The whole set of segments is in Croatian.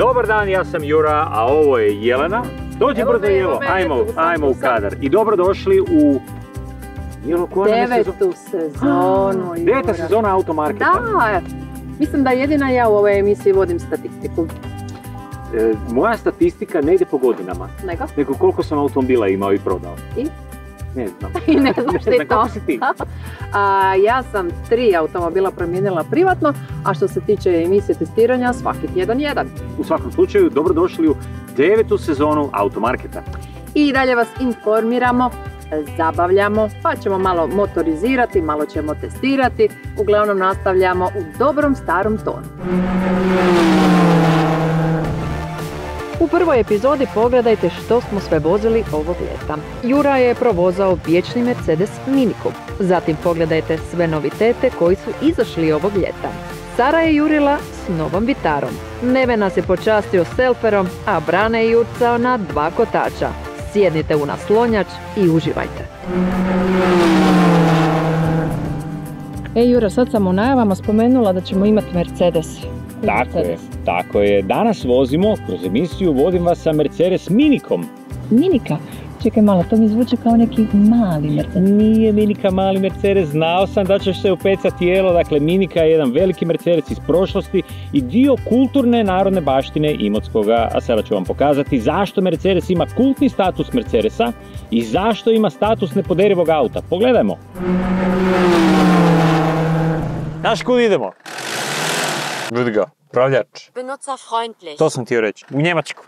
Dobar dan, ja sam Jura, a ovo je Jelena. Dođi brzo Jelo, ajmo u kadar. I dobrodošli u... Jelo, koja nam je Devetu sezonu. Deveta sezona Automarketa. Da, mislim da jedina ja u ovoj emisiji vodim statistiku. Moja statistika ne ide po godinama. Nego koliko sam automobila imao i prodao. I? Ne znam. I ne znaš ti to. Kako si ti? Ja sam 3 automobila promijenila privatno, a što se tiče emisije testiranja, svaki tjedan jedan. U svakom slučaju, dobrodošli u 9. sezonu Automarketa. I dalje vas informiramo, zabavljamo, pa ćemo malo motorizirati, malo ćemo testirati, uglavnom nastavljamo u dobrom starom tonu. U prvoj epizodi pogledajte što smo sve vozili ovog ljeta. Jura je provozao vječni Mercedes Mini Coupe. Zatim pogledajte sve novitete koji su izašli ovog ljeta. Sara je jurila s novom Vitarom. Neve nas je počastio selferom, a Brane je jurcao na 2 kotača. Sjednite u naslonjač i uživajte. Jura, sad sam u najavama spomenula da ćemo imati Mercedes. Tako je. Danas vozimo, kroz emisiju vodim vas sa Mercedes Minicom. Minika? Čekaj malo, to mi zvuči kao neki mali Mercedes. Nije Minika mali Mercedes, znao sam da ćeš se upecati jelo. Dakle, Minika je jedan veliki Mercedes iz prošlosti i dio kulturne narodne baštine Imotskoga. A sada ću vam pokazati zašto Mercedes ima kultni status Mercedesa i zašto ima status nepoderivog auta. Pogledajmo. Znaš kud idemo? Vidi ga, upravljač. Benutzerfreundlich. To sam htio reći, u Njemačku.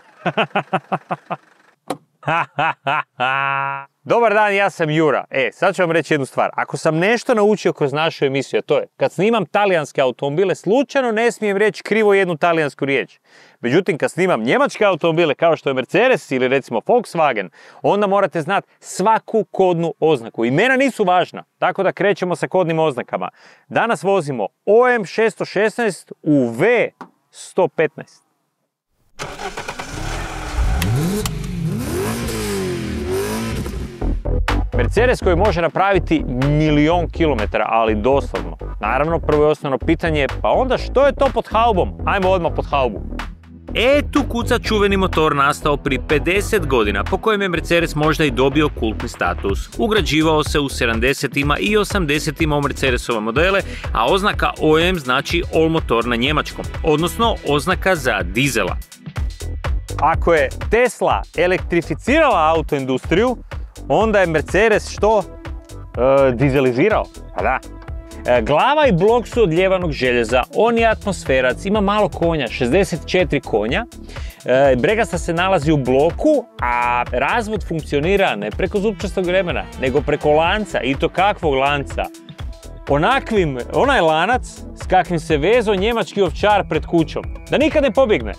Dobar dan, ja sam Jura. Sad ću vam reći jednu stvar. Ako sam nešto naučio kroz našu emisiju, a to je, kad snimam talijanske automobile, slučajno ne smijem reći krivo jednu talijansku riječ. Međutim, kad snimam njemačke automobile, kao što je Mercedes ili recimo Volkswagen, onda morate znati svaku kodnu oznaku. Imena nisu važna, tako da krećemo sa kodnim oznakama. Danas vozimo OM616 u V115. Mercedes koji može napraviti 1.000.000 kilometara, ali doslovno. Naravno, prvo i osnovno pitanje je, pa onda što je to pod haubom? Ajmo odmah pod haubu. Tu kuca čuveni motor nastao prije 50 godina, po kojem je Mercedes možda i dobio kultni status. Ugrađivao se u 70-ima i 80-ima u Mercedesove modele, a oznaka OM znači all motor na njemačkom, odnosno oznaka za dizela. Ako je Tesla elektrificirala autoindustriju, onda je Mercedes što? Dizelizirao. Pa da. Glava i blok su od ljevanog željeza, on je atmosferac, ima malo konja, 64 konja. Bregasta se nalazi u bloku, a razvod funkcionira ne preko zupčastog remena, nego preko lanca, i to kakvog lanca? Onaj lanac s kakvim se vezao njemački ovčar pred kućom, da nikad ne pobjegne.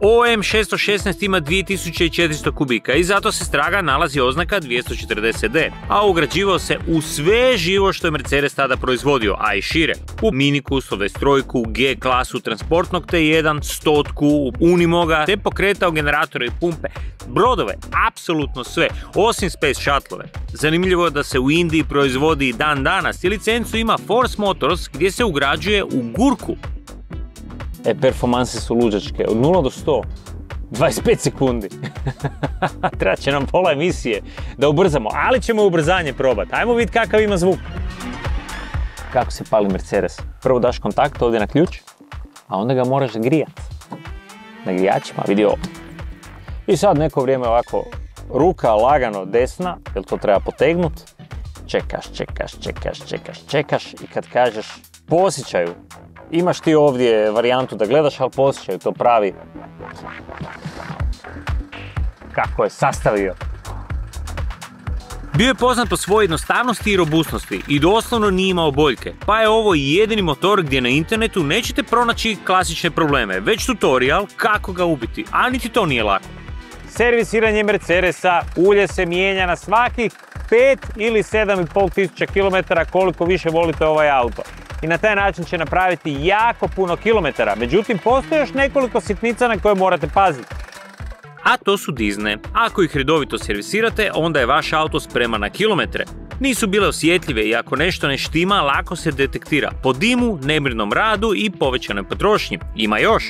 OM616 ima 2400 kubika i zato se straga nalazi oznaka 240D, a ugrađivao se u sve živo što je Mercedes tada proizvodio, a i šire. U Miniku, 123, G klasu transportnog T1, 100, Unimoga, te pokretao generatore i pumpe, brodove, apsolutno sve, osim Space Shuttle-ove. Zanimljivo je da se u Indiji proizvodi i dan danas i licencu ima Force Motors gdje se ugrađuje u gurku. Performanse su luđačke, od 0 do 100, 25 sekundi. Treba će nam pola emisije da ubrzamo, ali ćemo ubrzanje probati. Ajmo vidjeti kakav ima zvuk. Kako se pali Mercedes? Prvo daš kontakt ovdje na ključ, a onda ga moraš grijati. Na grijačima, vidi ovo. I sad neko vrijeme ovako, ruka lagano desna, jer to treba potegnut. Čekaš i kad kažeš po osjećaju, imaš ti ovdje varijantu da gledaš, ali po osjećaju to pravi. Kako je sastavio. Bio je poznat po svojoj jednostavnosti i robustnosti i doslovno nije imao boljke, pa je ovo jedini motor gdje na internetu nećete pronaći klasične probleme, već tutorial kako ga ubiti, a niti to nije lako. Servisiranje Mercedesa, ulje se mijenja na svakih 5 ili 7.500 tisuća kilometara koliko više volite ovaj auto. I na taj način će napraviti jako puno kilometara, međutim postoje još nekoliko sitnica na koje morate paziti. A to su dizne. Ako ih redovito servisirate, onda je vaš auto spreman na kilometre. Nisu bile osjetljive i ako nešto ne štima, lako se detektira po dimu, nemirnom radu i povećanoj potrošnji. Ima još.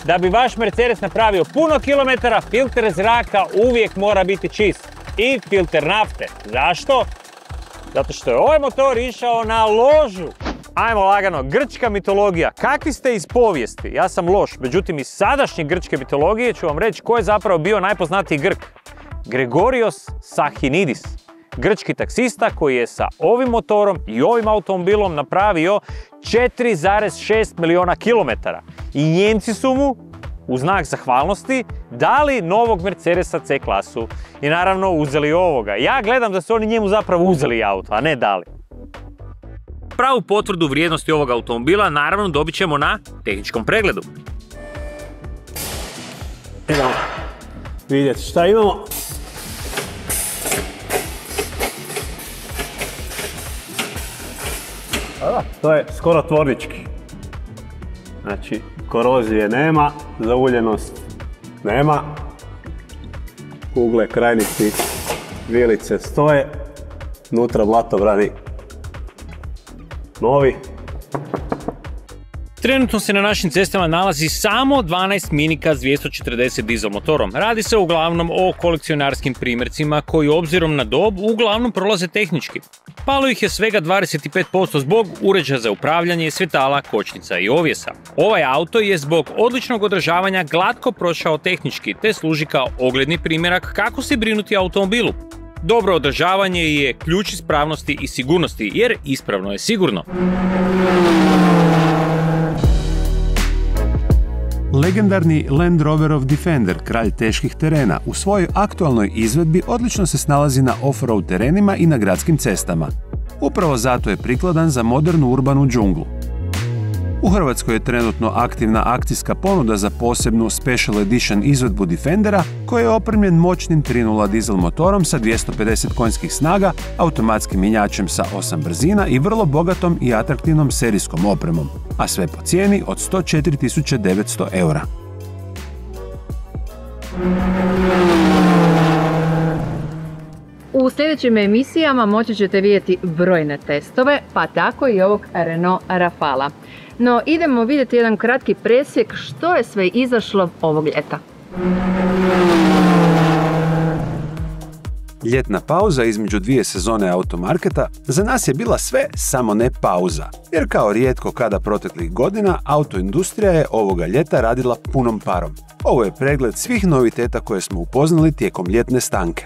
Da bi vaš Mercedes napravio puno kilometara, filter zraka uvijek mora biti čist. I filter nafte. Zašto? Zato što je ovaj motor išao na ložu. Ajmo lagano, grčka mitologija. Kakvi ste iz povijesti? Ja sam loš, međutim iz sadašnje grčke mitologije ću vam reći ko je zapravo bio najpoznatiji Grk. Gregorios Sahinidis. Grčki taksista koji je sa ovim motorom i ovim automobilom napravio 4,6 miliona kilometara. I Njemci su mu, u znak zahvalnosti, dali novog Mercedesa C klasu. I naravno uzeli ovoga. Ja gledam da su oni njemu zapravo uzeli auto, a ne dali. Pravu potvrdu vrijednosti ovog automobila naravno dobit ćemo na tehničkom pregledu. Idemo vidjeti šta imamo. To je skoro tvornički. Znači, korozije nema, zauljenost nema. Kugle, krajnici, vilice stoje. Unutra blatobrani novi. Trenutno se na našim cestama nalazi samo 12 minika s 240 dizel motorom. Radi se uglavnom o kolekcionarskim primjercima koji obzirom na dob uglavnom prolaze tehnički. Palo ih je svega 25% zbog uređaja za upravljanje, svjetala, kočnica i ovjesa. Ovaj auto je zbog odličnog održavanja glatko prošao tehnički te služi kao ogledni primjerak kako se brinuti o automobilu. Dobro održavanje je ključ ispravnosti i sigurnosti jer ispravno je sigurno. Legendarni Land Roverov Defender, kralj teških terena, u svojoj aktualnoj izvedbi odlično se snalazi na off-road terenima i na gradskim cestama. Upravo zato je prikladan za modernu urbanu džunglu. U Hrvatskoj je trenutno aktivna akcijska ponuda za posebnu Special Edition izvedbu Defendera koji je opremljen moćnim 3.0 dizel motorom sa 250 konjskih snaga, automatskim mjenjačem sa 8 brzina i vrlo bogatom i atraktivnom serijskom opremom, a sve po cijeni od 104.900 eura. U sljedećim emisijama moći ćete vidjeti brojne testove, pa tako i ovog Renault Rafala. No, idemo vidjeti jedan kratki presjek što je sve izašlo ovog ljeta. Ljetna pauza između dvije sezone automarketa za nas je bila sve samo ne pauza, jer kao rijetko kada proteklih godina autoindustrija je ovoga ljeta radila punom parom. Ovo je pregled svih noviteta koje smo upoznali tijekom ljetne stanke.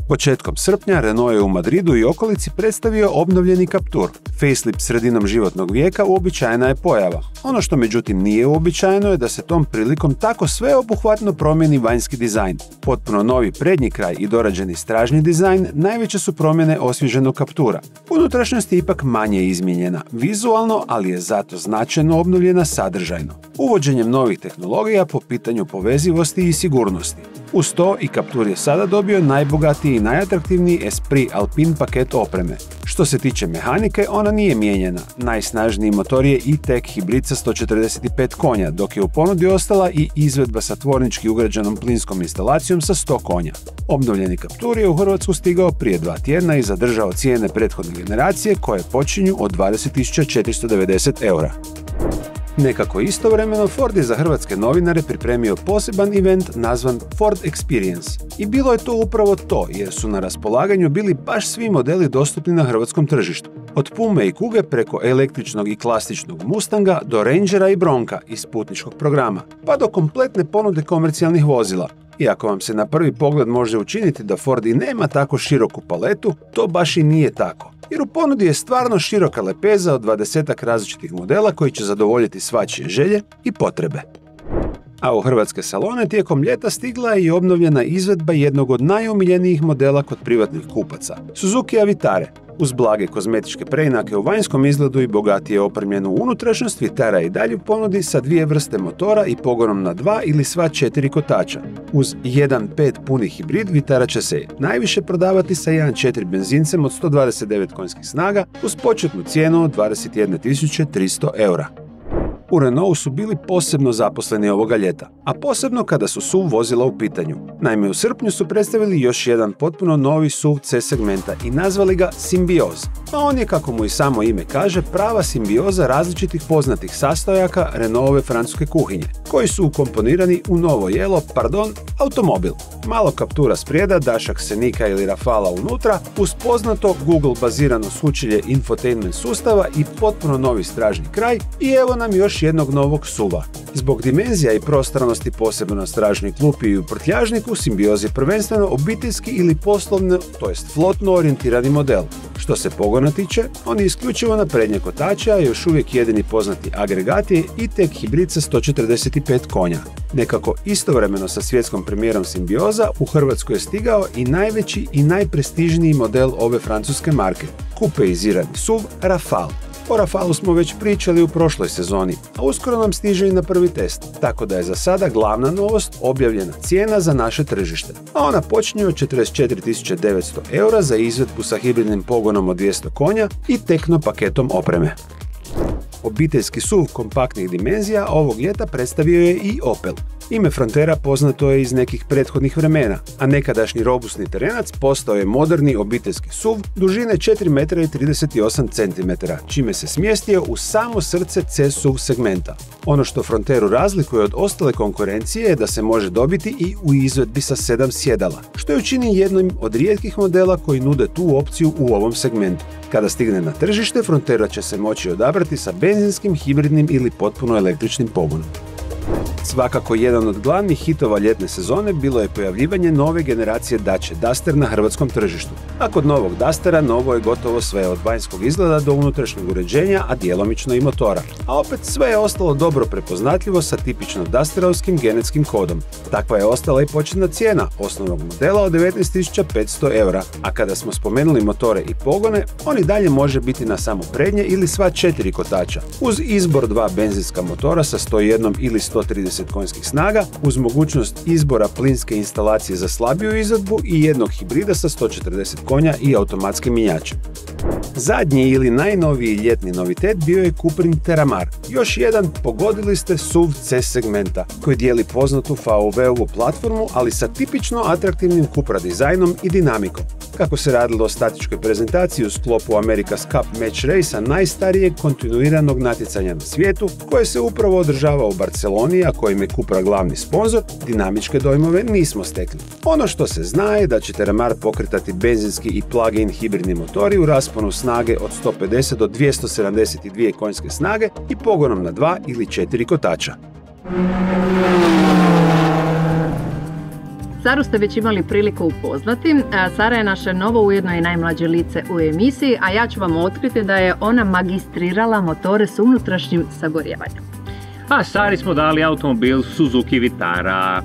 Početkom srpnja Renault je u Madridu i okolici predstavio obnovljeni Captur. Facelift sredinom životnog vijeka uobičajena je pojava. Ono što međutim nije uobičajeno je da se tom prilikom tako sveobuhvatno promijeni vanjski dizajn. Potpuno novi prednji kraj i dorađeni stražnji dizajn najveće su promjene osvježenog Captura. Unutrašnjost je ipak manje izmijenjena, vizualno, ali je zato značajno obnovljena sadržajno. Uvođenjem novih tehnologija po pitanju povezivosti i sigurnosti. Uz to i Captur je sada dobio najbogatiji i najatraktivniji Esprit Alpine paket opreme. Što se tiče mehanike, ona nije mijenjana. Najsnažniji motor je E-Tech hibrid sa 145 konja, dok je u ponudi ostala i izvedba sa tvornički ugrađenom plinskom instalacijom sa 100 konja. Obnovljeni Captur je u Hrvatsku stigao prije 2 tjedna i zadržao cijene prethodne generacije koje počinju od 20.490 eura. Nekako istovremeno Ford je za hrvatske novinare pripremio poseban event nazvan Ford Experience. I bilo je to upravo to, jer su na raspolaganju bili baš svi modeli dostupni na hrvatskom tržištu. Od Pume i Kuge preko električnog i klasičnog Mustanga do Rangera i Bronca iz putničkog programa, pa do kompletne ponude komercijalnih vozila. Iako vam se na prvi pogled može učiniti da Ford i nema tako široku paletu, to baš i nije tako. Jer u ponudi je stvarno široka lepeza od 20 različitih modela koji će zadovoljiti svačije želje i potrebe. A u hrvatske salone tijekom ljeta stigla je i obnovljena izvedba jednog od najomiljenijih modela kod privatnih kupaca, Suzuki Vitara. Uz blage kozmetičke preinake u vanjskom izgledu i bogatije opremljenu unutrašnjost, Vitara je i dalje u ponudi sa 2 vrste motora i pogonom na 2 ili sva 4 kotača. Uz 1.5 puni hibrid Vitara će se najviše prodavati sa 1.4 benzincem od 129 konjskih snaga uz početnu cijenu od 21.300 eura. U Renaultu su bili posebno zaposleni ovoga ljeta, a posebno kada su SUV vozila u pitanju. Naime, u srpnju su predstavili još jedan potpuno novi SUV C segmenta i nazvali ga Symbioz. A on je, kako mu i samo ime kaže, prava simbioza različitih poznatih sastojaka Renaultove francuske kuhinje, koji su ukomponirani u novo automobil. Malo kaptura sprijeda, dašak Senika ili Rafala unutra, uz poznato Google-bazirano sučelje infotainment sustava i potpuno novi stražni kraj i evo nam još jednog novog SUV-a. Zbog dimenzija i prostornosti posebno na stražnoj klupi i u prtljažniku, Symbioz je prvenstveno obiteljski ili poslovno, to jest flotno orijentirani model. Što se pogona tiče, on je isključivo na prednje kotače, a još uvijek jedini poznati agregat je e-tech hibrid sa 145 konja. Nekako istovremeno sa svjetskom premijerom Symbioza u Hrvatskoj je stigao i najveći i najprestižniji model ove francuske marke, kupeizirani SUV Rafale. O Rafalu smo već pričali u prošloj sezoni, a uskoro nam stiže i na prvi test, tako da je za sada glavna novost objavljena cijena za naše tržište, a ona počinje od 44.900 eura za izvedbu sa hibridnim pogonom od 200 konja i tekno paketom opreme. Obiteljski SUV kompaktnih dimenzija ovog ljeta predstavio je i Opel. Ime Frontera poznato je iz nekih prethodnih vremena, a nekadašnji robustni terenac postao je moderni obiteljski SUV dužine 4,38 cm, čime se smjestio u samo srce C-SUV segmenta. Ono što Fronteru razlikuje od ostale konkurencije je da se može dobiti i u izvedbi sa 7 sjedala, što je učini jednim od rijetkih modela koji nude tu opciju u ovom segmentu. Kada stigne na tržište, Frontera će se moći odabrati sa benzinskim, hibridnim ili potpuno električnim pogonom. Svakako jedan od glavnih hitova ljetne sezone bilo je pojavljivanje nove generacije Dacia Duster na hrvatskom tržištu. A kod novog Dustera novo je gotovo sve od vanjskog izgleda do unutrašnjeg uređenja, a djelomično i motora. A opet sve je ostalo dobro prepoznatljivo sa tipično Dusterovskim genetskim kodom. Takva je ostala i početna cijena osnovnog modela od 19.500 eura, a kada smo spomenuli motore i pogone, on i dalje može biti na samo prednje ili sva 4 kotača, uz izbor 2 benzinska motora sa 101 ili 130 konjskih snaga, uz mogućnost izbora plinske instalacije za slabiju izvedbu i jednog hibrida sa 140 konja i automatskim mjenjačem. Zadnji ili najnoviji ljetni novitet bio je Cuprin Terramar, još jedan pogodili ste SUV C segmenta, koji dijeli poznatu VW-ovu platformu, ali sa tipično atraktivnim Cupra dizajnom i dinamikom. Kako se radilo o statičkoj prezentaciji u sklopu America's Cup Match Race-a, najstarijeg kontinuiranog natjecanja na svijetu, koje se upravo održava u Barceloni, a kojim je Cupra glavni sponzor, dinamičke dojmove nismo stekli. Ono što se zna je da će Terramar pokretati benzinski i plug-in hibridni motori u rasponu snage od 150 do 272 konjske snage i pogonom na 2 ili 4 kotača. Saru ste već imali priliku upoznati. Sara je naše novo, ujedno i najmlađe lice u emisiji, a ja ću vam otkriti da je ona magistrirala motore s unutrašnjim sagorijevanjem. A Sari smo dali automobil Suzuki Vitara.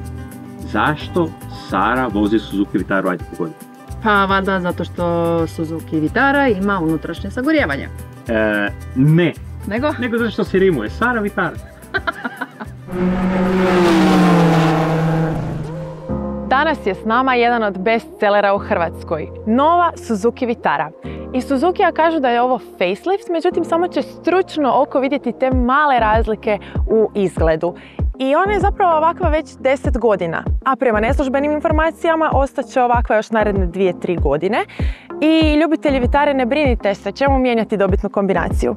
Zašto Sara vozi Suzuki Vitaru? Ajde pogoditi. Pa valjda zato što Suzuki Vitara ima unutrašnje sagorijevanje. Ne. Nego zato što se rimuje. Sara Vitara. Danas je s nama jedan od bestsellera u Hrvatskoj, nova Suzuki Vitara. I Suzukija kažu da je ovo facelift, međutim samo će stručno oko vidjeti te male razlike u izgledu. I ona je zapravo ovakva već 10 godina, a prema neslužbenim informacijama ostaće ovakva još naredne 2-3 godine. I ljubitelji Vitare, ne brinite se, ćemo mijenjati dobitnu kombinaciju.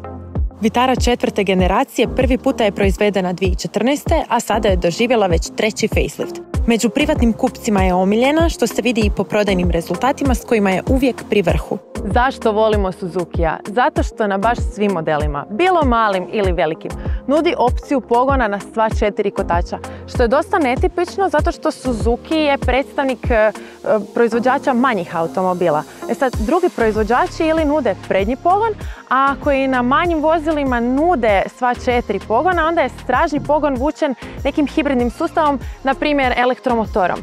Vitara 4. generacije prvi puta je proizvedena 2014. a sada je doživjela već 3. facelift. Među privatnim kupcima je omiljena, što se vidi i po prodajnim rezultatima s kojima je uvijek pri vrhu. Zašto volimo Suzukija? Zato što na baš svim modelima, bilo malim ili velikim, nudi opciju pogona na sva 4 kotača, što je dosta netipično zato što Suzuki je predstavnik proizvođača manjih automobila. Sad, drugi proizvođači ili nude prednji pogon, a koji na manjim vozilima nude sva 4 pogona, onda je stražni pogon vučen nekim hibridnim sustavom, na primjer elektromotorom.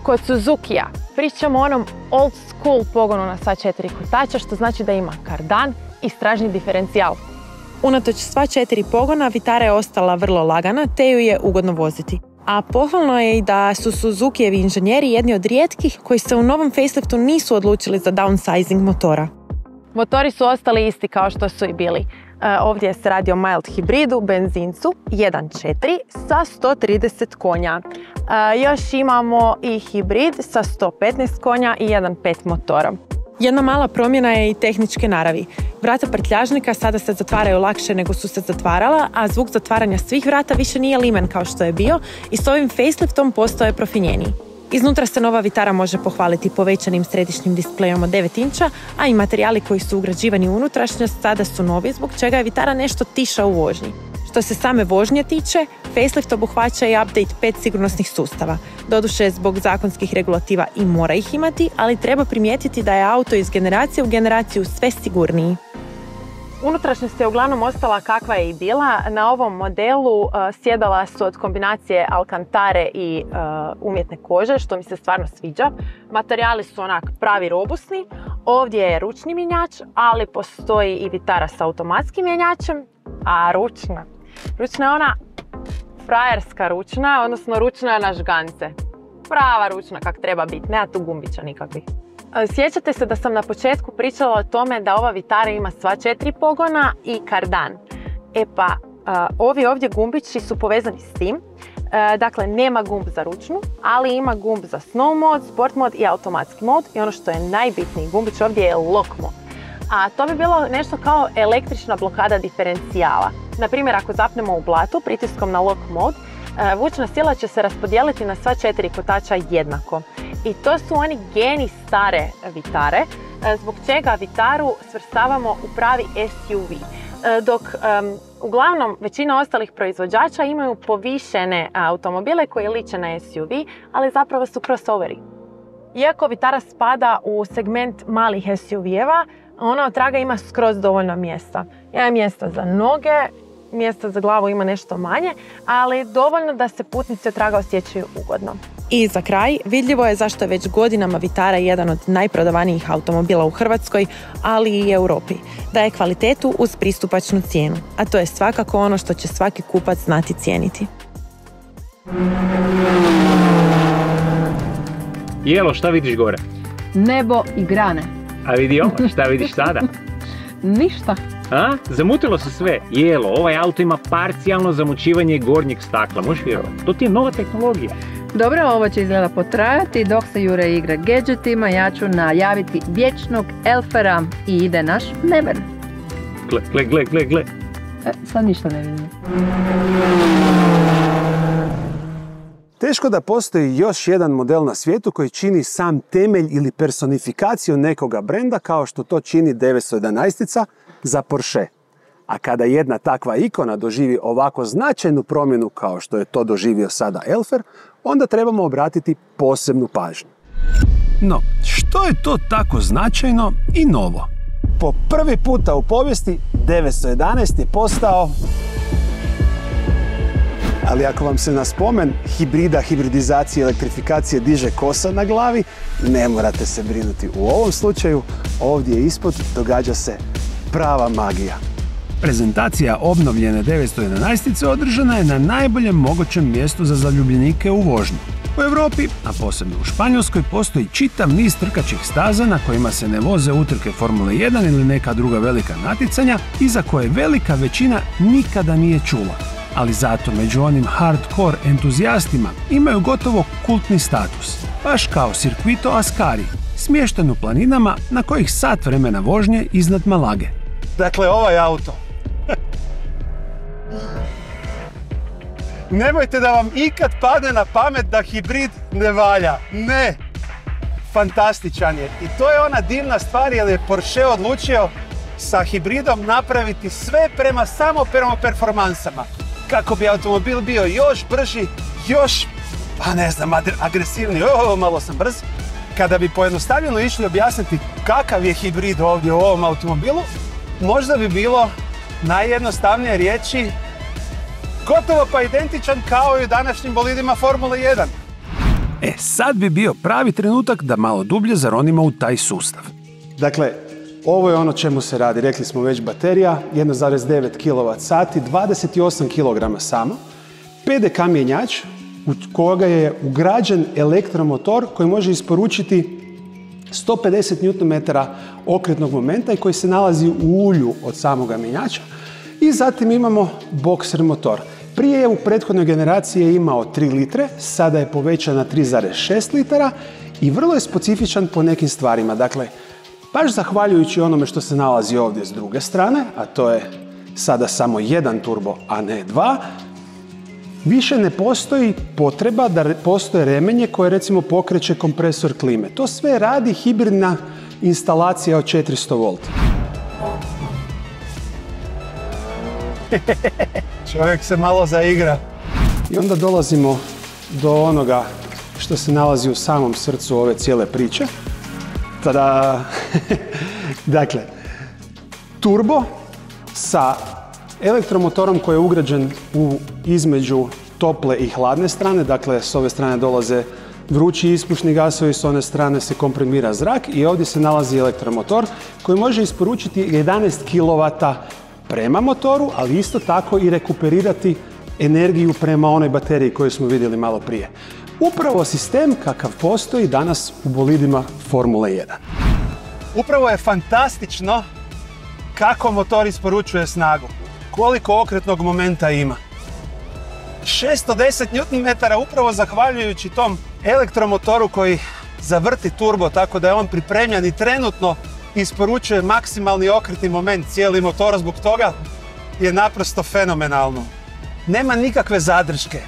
Kod Suzukija pričamo o onom old school pogonu na sva 4 kotača, što znači da ima kardan i stražni diferencijal. Unatoč sva 4 pogona, Vitara je ostala vrlo lagana, te ju je ugodno voziti. A pohvalno je i da su Suzukijevi inženjeri jedni od rijetkih koji se u novom faceliftu nisu odlučili za downsizing motora. Motori su ostali isti kao što su i bili. Ovdje se radi o mild hibridu, benzincu 1.4 sa 130 konja. Još imamo i hibrid sa 115 konja i 1.5 motorom. Jedna mala promjena je i tehničke naravi. Vrata prtljažnika sada se zatvaraju lakše nego su se zatvarala, a zvuk zatvaranja svih vrata više nije limen kao što je bio i s ovim faceliftom postaje profinjeniji. Iznutra se nova Vitara može pohvaliti povećanim središnjim displejom od 9 inča, a i materijali koji su ugrađivani u unutrašnjost sada su novi, zbog čega je Vitara nešto tiša u vožnji. Što se same vožnje tiče, facelift obuhvaća i update 5 sigurnosnih sustava. Doduše, zbog zakonskih regulativa i mora ih imati, ali treba primijetiti da je auto iz generacije u generaciju sve sigurniji. Unutrašnjost je uglavnom ostala kakva je i bila. Na ovom modelu sjedala su od kombinacije alkantare i umjetne kože, što mi se stvarno sviđa. Materijali su onak pravi robusni. Ovdje je ručni mjenjač, ali postoji i Vitara s automatskim mjenjačem, a ručna je ona frajerska ručna, odnosno ručna na žgance. Prava ručna kak treba biti, nema tu gumbića nikakvih. Sjećate se da sam na početku pričala o tome da ova Vitara ima sva 4 pogona i kardan. Ovi ovdje gumbići su povezani s tim. Dakle, nema gumb za ručnu, ali ima gumb za snow mod, sport mod i automatski mod. I ono što je najbitniji gumbić ovdje je lock mod. A to bi bilo nešto kao električna blokada diferencijala. Naprimjer, ako zapnemo u blatu pritiskom na lock mod, vučna sila će se raspodijeliti na sva 4 kotača jednako. I to su oni geni stare Vitare, zbog čega Vitaru svrstavamo u pravi SUV. Dok uglavnom većina ostalih proizvođača imaju povišene automobile koji liče na SUV, ali zapravo su crossoveri. Iako Vitara spada u segment malih SUV-eva, ona od traga ima skroz dovoljno mjesta. Ima mjesta za noge, mjesta za glavu ima nešto manje, ali dovoljno da se putnici od traga osjećaju ugodno. I za kraj, vidljivo je zašto je već godinama Vitara jedan od najprodavanijih automobila u Hrvatskoj, ali i Europi. Daje kvalitetu uz pristupačnu cijenu, a to je svakako ono što će svaki kupac znati cijeniti. Jelo, šta vidiš gore? Nebo i grane. A vidi ovo, šta vidiš sada? Ništa. A? Zamutilo se sve. Jelo, ovaj auto ima parcijalno zamućivanje gornjeg stakla, možeš vjerovati? To ti je nova tehnologija. Dobro, ovo će izgleda potrajati. Dok se Jure igra gadgetima, ja ću najaviti vječnog Elfera i ide naš Neven. Gle. Sad ništa ne vidim. Teško da postoji još jedan model na svijetu koji čini sam temelj ili personifikaciju nekoga brenda kao što to čini 911 za Porsche. A kada jedna takva ikona doživi ovako značajnu promjenu kao što je to doživio sada Elfer, onda trebamo obratiti posebnu pažnju. No, što je to tako značajno i novo? Po prvi puta u povijesti 911 je postao... Ali ako vam se na spomen hibrida, hibridizacije, elektrifikacije diže kosa na glavi, ne morate se brinuti. U ovom slučaju, ovdje ispod događa se prava magija. Prezentacija obnovljene 911 održana je na najboljem mogućem mjestu za zaljubljenike u vožnji. U Europi, a posebno u Španjolskoj, postoji čitav niz trkačih staza na kojima se ne voze utrke Formule 1 ili neka druga velika natjecanja i za koje velika većina nikada nije čula. Ali zato među onim hardcore entuzijastima imaju gotovo kultni status, baš kao Circuito Ascari, smješten u planinama na kojih sat vremena vožnje iznad Malage. Dakle, ovaj auto. Nemojte da vam ikad padne na pamet da hibrid ne valja. Ne! Fantastičan je. I to je ona divna stvar jer je Porsche odlučio sa hibridom napraviti sve samo prema performansama. Kako bi automobil bio još brži, još, agresivniji. Malo sam brz. Kada bi pojednostavljeno išli objasniti kakav je hibrid ovdje u ovom automobilu, možda bi bilo najjednostavnije riječi gotovo pa identičan kao i u današnjim bolidima Formule 1. Sad bi bio pravi trenutak da malo dublje zaronimo u taj sustav. Dakle, ovo je ono čemu se radi. Rekli smo već baterija, 1,9 kWh, 28 kg samo, PDK mjenjač u koga je ugrađen elektromotor koji može isporučiti 150 Nm okretnog momenta i koji se nalazi u ulju od samoga mjenjača I zatim imamo Boxer motor. Prije u prethodnoj generaciji je imao 3 litre, sada je povećan na 3,6 litara i vrlo je specifičan po nekim stvarima. Dakle, baš zahvaljujući onome što se nalazi ovdje s druge strane, a to je sada samo jedan turbo, a ne dva, više ne postoji potreba da postoje remenje koje recimo pokreće kompresor klime. To sve radi hibridna instalacija od 400 V. Čovjek se malo zaigra. I onda dolazimo do onoga što se nalazi u samom srcu ove cijele priče. Tada, dakle, turbo sa elektromotorom koji je ugrađen između tople i hladne strane, dakle s ove strane dolaze vrući ispušni gasovi, s one strane se komprimira zrak i ovdje se nalazi elektromotor koji može isporučiti 11 kW prema motoru, ali isto tako i rekuperirati energiju prema onoj bateriji koju smo vidjeli malo prije. Upravo sistem kakav postoji danas u bolidima Formule 1. Upravo je fantastično kako motor isporučuje snagu. Koliko okretnog momenta ima. 610 Nm upravo zahvaljujući tom elektromotoru koji zavrti turbo, tako da je on pripremljen i trenutno isporučuje maksimalni okretni moment cijeli motor, zbog toga je naprosto fenomenalno. Nema nikakve zadrške.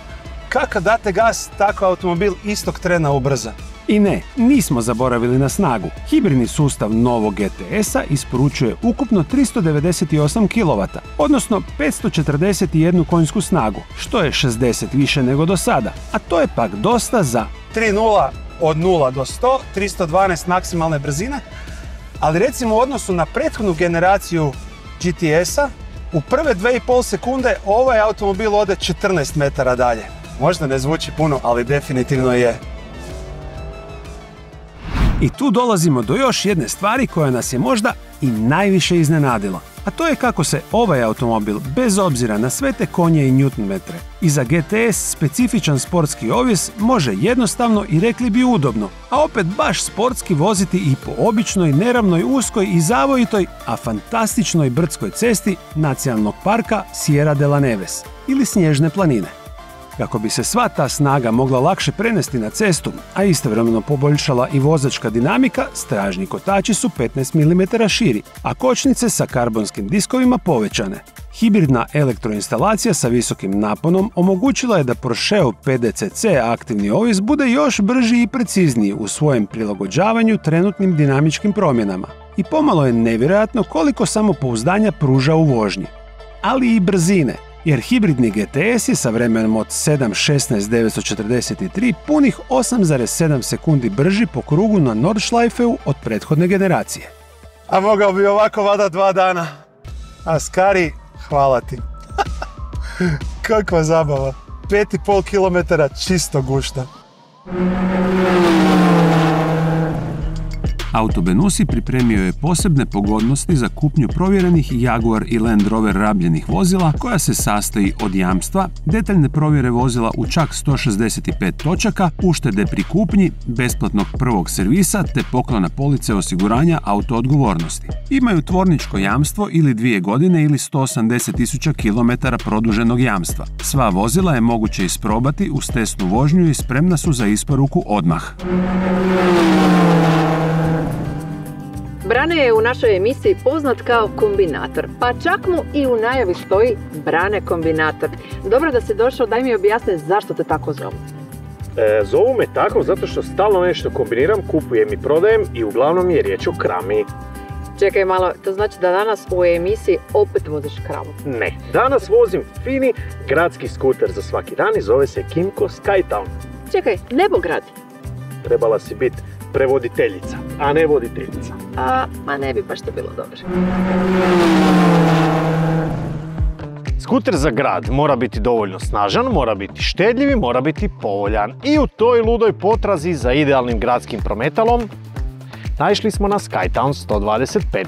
Kako date gas, tako automobil istog trena ubrza. I ne, nismo zaboravili na snagu. Hibridni sustav novog GTS-a isporučuje ukupno 398 kW, odnosno 541 konjsku snagu, što je 60 više nego do sada, a to je pak dosta za 3.0 od 0 do 100, 312 maksimalne brzine, ali recimo u odnosu na prethodnu generaciju GTS-a, u prve 2,5 sekunde ovaj automobil ode 14 metara dalje. Možda ne zvuči puno, ali definitivno je. I tu dolazimo do još jedne stvari koja nas je možda i najviše iznenadila. A to je kako se ovaj automobil, bez obzira na sve te konje i newtonmetre, i za GTS specifičan sportski ovis može jednostavno i rekli bi udobno, a opet baš sportski voziti i po običnoj, neravnoj, uskoj i zavojitoj, a fantastičnoj brdskoj cesti Nacionalnog parka Sierra de la Neves ili Snježne planine. Kako bi se sva ta snaga mogla lakše prenesti na cestu, a istovremeno poboljšala i vozačka dinamika, stražnji kotači su 15 mm širi, a kočnice sa karbonskim diskovima povećane. Hibridna elektroinstalacija sa visokim naponom omogućila je da Porscheo PDCC aktivni ovis bude još brži i precizniji u svojem prilagođavanju trenutnim dinamičkim promjenama. I pomalo je nevjerojatno koliko samopouzdanja pruža u vožnji. Ali i brzine, jer hibridni GTS je sa vremenom od 7.16.943 punih 8,7 sekundi brži po krugu na Nordschleifeu od prethodne generacije. A mogao bi ovako vada 2 dana. A Skari, hvala ti. Kakva zabava. 5,5 km čisto gušta. Auto Benussi pripremio je posebne pogodnosti za kupnju provjerenih Jaguar i Land Rover rabljenih vozila koja se sastoji od jamstva, detaljne provjere vozila u čak 165 točaka, uštede pri kupnji, besplatnog prvog servisa te poklona police osiguranja auto odgovornosti. Imaju tvorničko jamstvo ili 2 godine ili 180.000 km produženog jamstva. Sva vozila je moguće isprobati uz testnu vožnju i spremna su za isporuku odmah. Brane je u našoj emisiji poznat kao kombinator, pa čak mu i u najavi stoji Brane kombinator. Dobro da si došao, daj mi objasni zašto te tako zovu. Zovu me tako zato što stalno nešto kombiniram, kupujem i prodajem i uglavnom je riječ o krami. Čekaj malo, to znači da danas u emisiji opet voziš kramu? Ne, danas vozim fini gradski skuter za svaki dan i zove se Kymco Skytown. Čekaj, Nebograd? Trebala si biti prevoditeljica, a ne voditeljica. Ma ne bi baš to bilo dobro. Skuter za grad mora biti dovoljno snažan, mora biti štedljiv i mora biti povoljan. I u toj ludoj potrazi za idealnim gradskim prometalom naišli smo na Skytown 125.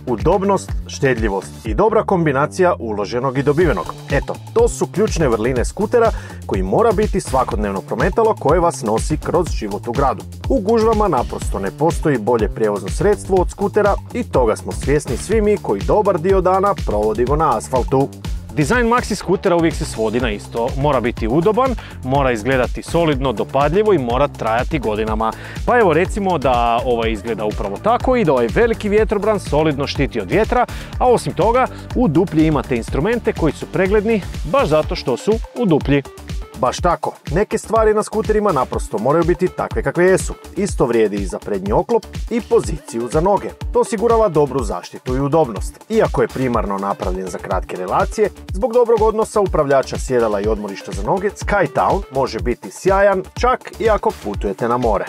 Udobnost, štedljivost i dobra kombinacija uloženog i dobivenog. Eto, to su ključne vrline skutera koji mora biti svakodnevno prometalo koje vas nosi kroz život u gradu. U gužvama naprosto ne postoji bolje prijevozno sredstvo od skutera i toga smo svjesni svi mi koji dobar dio dana provodimo na asfaltu. Dizajn maxi skutera uvijek se svodi na isto. Mora biti udoban, mora izgledati solidno, dopadljivo i mora trajati godinama. Pa evo recimo da ovaj izgleda upravo tako i da ovaj veliki vjetrobran solidno štiti od vjetra, a osim toga u duplji imate instrumente koji su pregledni baš zato što su u duplji. Baš tako, neke stvari na skuterima naprosto moraju biti takve kakve jesu. Isto vrijedi i za prednji oklop i poziciju za noge. To osigurava dobru zaštitu i udobnost. Iako je primarno napravljen za kratke relacije, zbog dobrog odnosa upravljača sjedala i odmorišta za noge, Skytown može biti sjajan čak i ako putujete na more.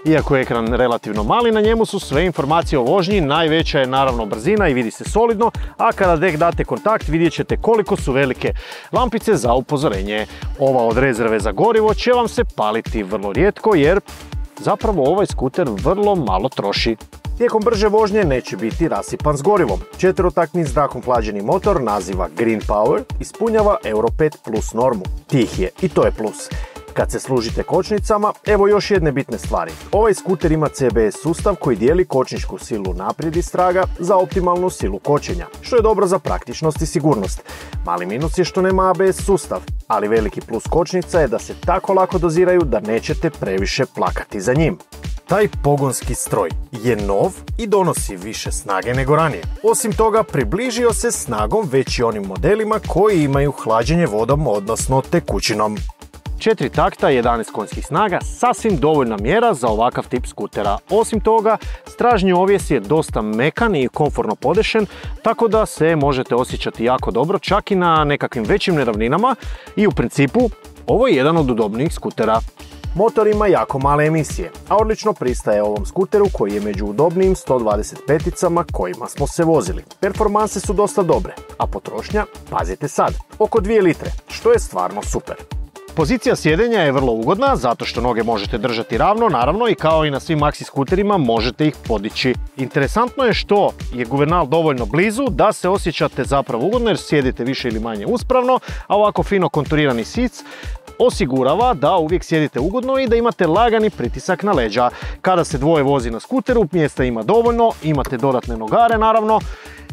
Iako je ekran relativno mali, na njemu su sve informacije o vožnji, najveća je naravno brzina i vidi se solidno, a kada tek date kontakt vidjet ćete koliko su velike lampice za upozorenje. Ova od rezerve za gorivo će vam se paliti vrlo rijetko jer zapravo ovaj skuter vrlo malo troši. Tijekom brže vožnje neće biti rasipan s gorivom. 4-taktni zrakom hlađeni motor naziva Green Power ispunjava Euro 5 plus normu. Tih je i to je plus. Kad se služite kočnicama, evo još jedne bitne stvari. Ovaj skuter ima CBS sustav koji dijeli kočničku silu naprijed i straga za optimalnu silu kočenja, što je dobro za praktičnost i sigurnost. Mali minus je što nema ABS sustav, ali veliki plus kočnica je da se tako lako doziraju da nećete previše plakati za njim. Taj pogonski stroj je nov i donosi više snage nego ranije. Osim toga, približio se snagom već i onim modelima koji imaju hlađenje vodom, odnosno tekućinom. 4 takta, 11 konjskih snaga, sasvim dovoljna mjera za ovakav tip skutera. Osim toga, stražnji ovjes je dosta mekan i komfortno podešen, tako da se možete osjećati jako dobro čak i na nekakvim većim neravninama i u principu ovo je jedan od udobnijih skutera. Motor ima jako male emisije, a odlično pristaje ovom skuteru koji je među udobnijim 125-icama kojima smo se vozili. Performanse su dosta dobre, a potrošnja, pazite sad, oko 2 litre, što je stvarno super. Pozicija sjedenja je vrlo ugodna zato što noge možete držati ravno, naravno i kao i na svim maxi skuterima možete ih podići. Interesantno je što je guvernal dovoljno blizu da se osjećate zapravo ugodno jer sjedite više ili manje uspravno, a ovako fino konturirani sic osigurava da uvijek sjedite ugodno i da imate lagani pritisak na leđa. Kada se dvoje vozi na skuteru, mjesta ima dovoljno, imate dodatne nogare naravno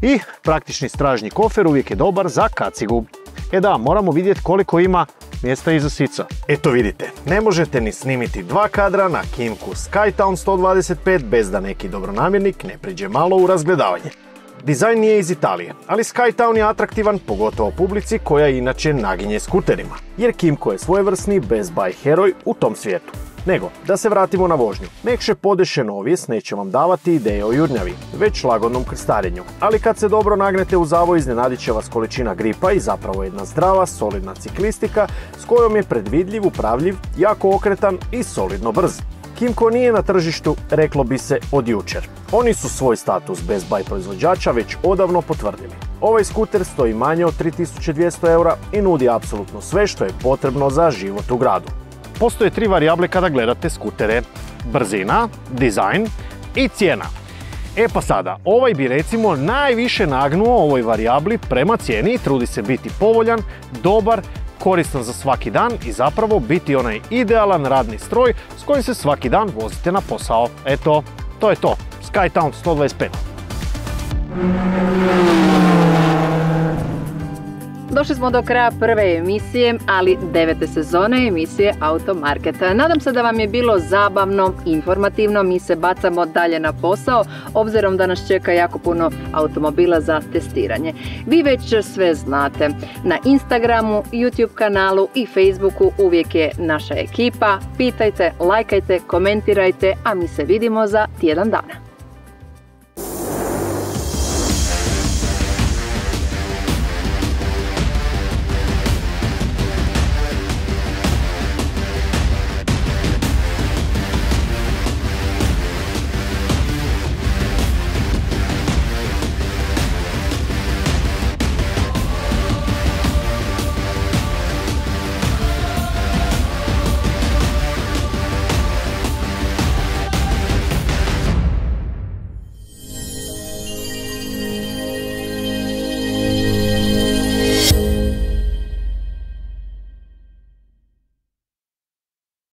i praktični stražnji kofer uvijek je dobar za kacigu. E da, moramo vidjeti koliko ima mjesta iza sica. Eto vidite, ne možete ni snimiti 2 kadra na Kymku Skytown 125 bez da neki dobronamjernik ne priđe malo u razgledavanje. Dizajn nije iz Italije, ali Skytown je atraktivan pogotovo publici koja inače naginje skuterima, jer Kymco je svojevrsni Best Buy heroj u tom svijetu. Nego, da se vratimo na vožnju. Mekše podešen ovjes neće vam davati ideje o jurnjavi, već lagodnom krstarenju. Ali kad se dobro nagnete u zavoj, iznenadit će vas količina gripa i zapravo jedna zdrava, solidna ciklistika s kojom je predvidljiv, upravljiv, jako okretan i solidno brz. Kymco nije na tržištu, reklo bi se, od jučer. Oni su svoj status Best Buy proizvođača već odavno potvrdili. Ovaj skuter stoji manje od 3200 eura i nudi apsolutno sve što je potrebno za život u gradu. Postoje 3 varijable kada gledate skutere. Brzina, dizajn i cijena. E pa sada, ovaj bi recimo najviše nagnuo ovoj varijabli prema cijeni i trudi se biti povoljan, dobar, koristan za svaki dan i zapravo biti onaj idealan radni stroj s kojim se svaki dan vozite na posao. Eto, to je to. Skytown 125. Došli smo do kraja prve emisije, ali 9. sezone emisije Automarket. Nadam se da vam je bilo zabavno, informativno, mi se bacamo dalje na posao, obzirom da nas čeka jako puno automobila za testiranje. Vi već sve znate. Na Instagramu, YouTube kanalu i Facebooku uvijek je naša ekipa. Pitajte, lajkajte, komentirajte, a mi se vidimo za tjedan dana.